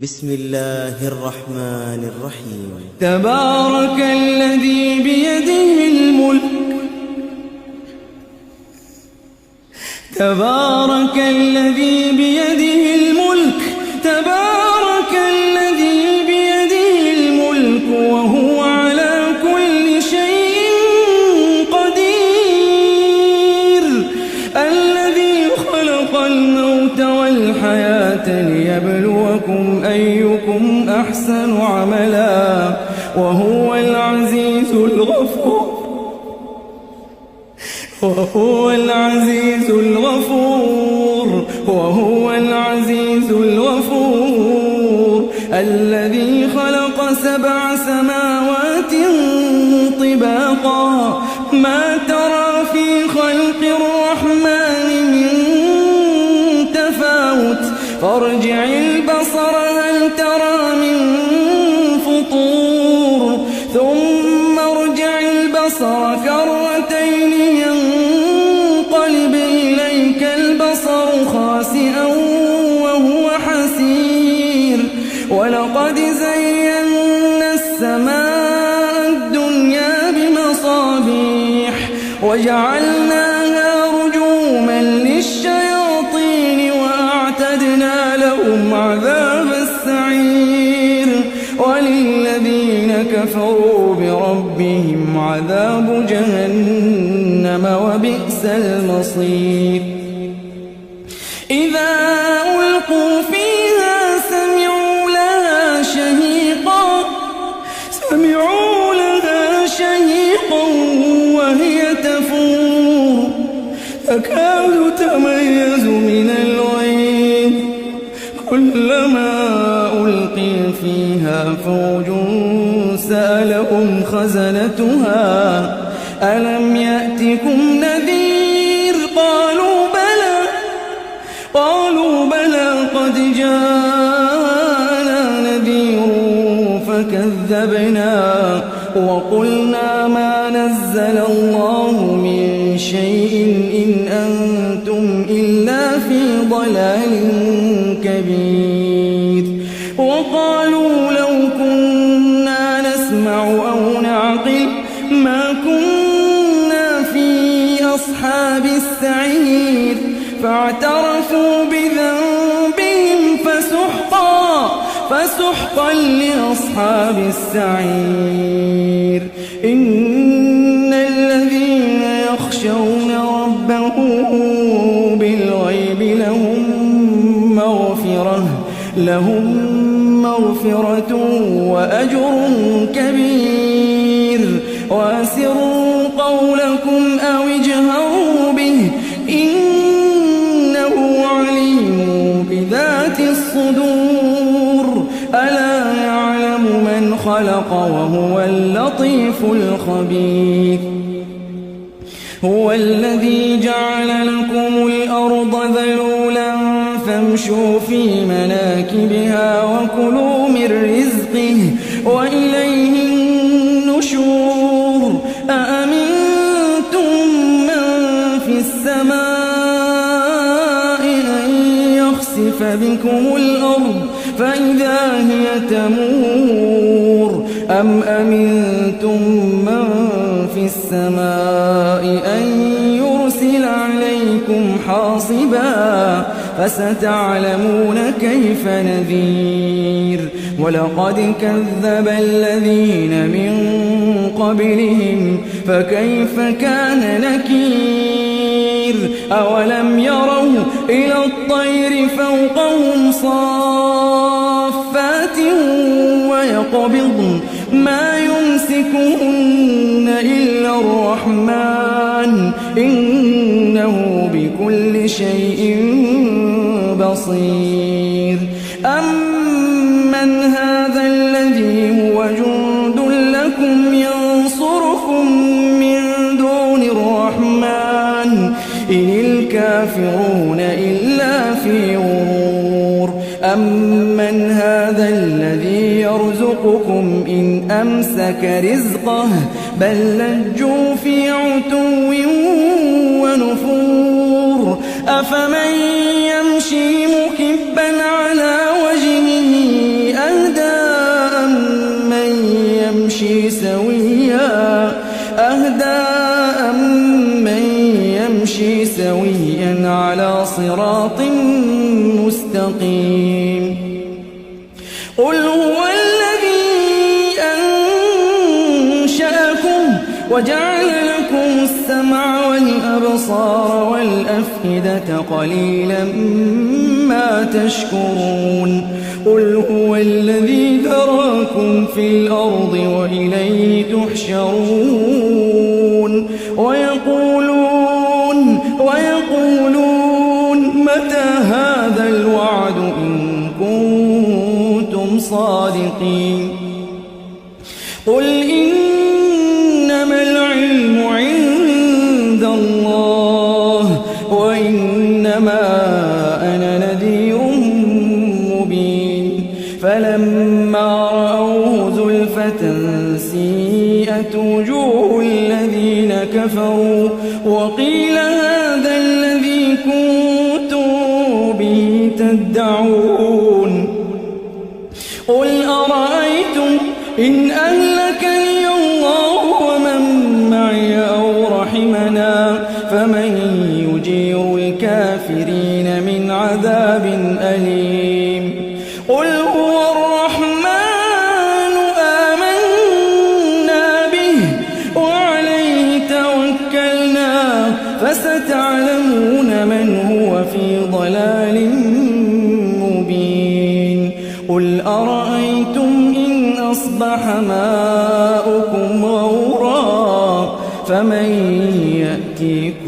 بسم الله الرحمن الرحيم. تبارك الذي بيده الملك تبارك الذي بيده الملك تبارك الذي بيده الملك وهو على كل شيء قدير الذي خلق الموت والحياة ليبلوكم أيكم أحسن عملا وهو العزيز الغفور وهو العزيز الغفور الذي خلق 7 سماوات طباقا ما ترى في خلق الرحمن من تفاوت فارجع البصر هل ترى من فطور ثم ارجع البصر كرتين ينقلب إليك البصر خاسئا وهو حسير ولقد زينا السماء الدنيا بمصابيح وجعلناها رجوما للشياطين وأعتدنا لهم عذاب السعير وللذين كفروا بربهم عذاب جهنم وبئس المصير إذا ألقوا فيها سمعوا لها شهيقا وهي تفور تكاد تميز من الغيظ كلما ألقي فيها فوج سألهم خزنتها ألم يأتكم نذير قالوا بلى قد جاءنا نذير فكذبنا وقلنا ما نزل الله من شيء إن أنتم إلا في ضلال كبير وقالوا لو كنا نسمع أو نعقل ما كنا في أصحاب السعير فاعترفوا بذنبهم فسحقا لأصحاب السعير إن الذين يخشون ربهم بالغيب لهم مغفرة وأجر كبير وأسروا قولكم أو اجهروا به إنه عليم بذات الصدور ألا يعلم من خلق وهو اللطيف الخبير هو الذي جعل لكم الأرض ذلولا فامشوا في مناكبها وكلوا من رزقه وإليه النشور أأمنتم من في السماء أن يخسف بكم الأرض فإذا هي تمور أم أمنتم من في السماء أن يرسل عليكم حاصبا فستعلمون كيف نذير ولقد كذب الذين من قبلهم فكيف كان نكير أولم يروا إلى الطير فوقهم صافات ويقبضن ما يمسكهن إلا الرحمن إنه بكل شيء بصير أمن هذا الذي هو جند لكم ينصركم من دون الرحمن إن الكافرون إلا في غرور أمن هذا الذي يرزقكم إن أمسك رزقه بل لجوا في عتو ونفور أفمن يمشي مكبا على وجهه صراط مستقيم قل هو الذي أنشأكم وجعل لكم السمع والأبصار والأفئدة قليلا ما تشكرون قل هو الذي ذراكم في الأرض وإليه تحشرون ويقولون متى هذا الوعد إن كنتم صادقين قل إنما العلم عند الله وإنما أنا نذير مبين فلما رأوه زلفة سيئت وجوه الذين كفروا وقيل هذا الذي كنتم به تدعون قل أرأيتم إن أهلكني الله ومن معي أو رحمنا فمن يجير الكافرين من عذاب أليم قل هو الرحمن آمنا به وعليه توكلنا فستعلمون من هو في ضلال مبين قل أرأيتم إن أصبح ماؤكم غورا فمن يأتيكم